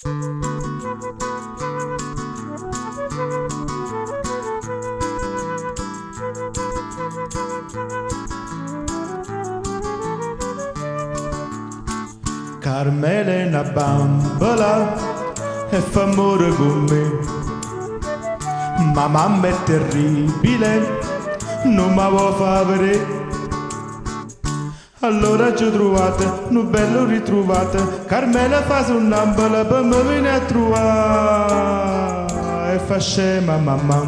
Carmela è una bambola e fa amore con me, ma mamma è terribile, non mi vuoi far vedere. Allora ci trovate, un bello ritrovate, Carmela fa sonnambola per me viene a trovare e fa scema mamma.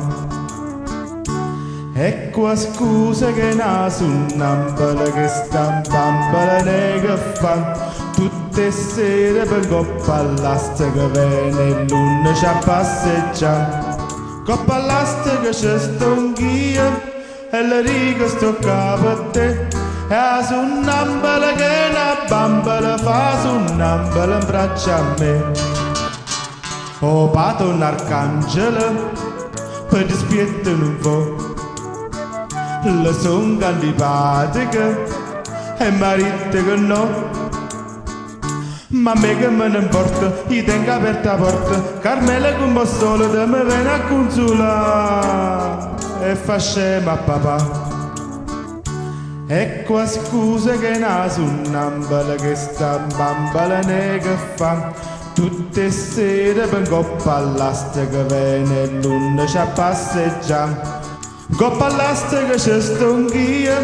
Ecco scusa che na sonnambola che sta bambola che fa tutte sere per coppa all'asta che viene l'una ci a passeggiare. Coppa all'asta che c'è sto anch'io e le righe sto capo a te. E a sonnambola che una bambola fa sonnambola in braccia a me. Oh pato un arcangelo per dispiettare un po', le son antipatiche e marito che no. Ma a me che me ne importa, gli tengo aperta la porta, Carmela come solo te mi viene a consolare e fa scema a papà. Ecco scusa che na sonnambola che sta bambola che fa tutte sere per coppa all'asta che viene l'una ci a passeggiare. Coppa all'asta che c'è sto anch'io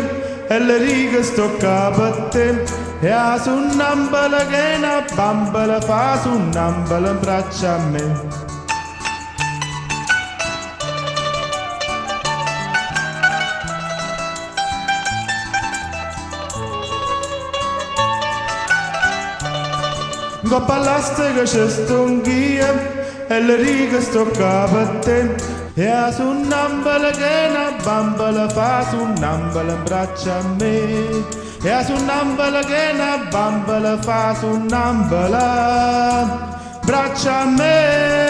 e le righe sto capo a te. E a sonnambola che una bambola fa sonnambola in braccia a me. Coppa all'asta che c'è sto anch'io e le righe sto capo a te. E a sonnambola che una bambola fa sonnambola in braccia a me. E a sonnambola che una bambola fa sonnambola braccia a me.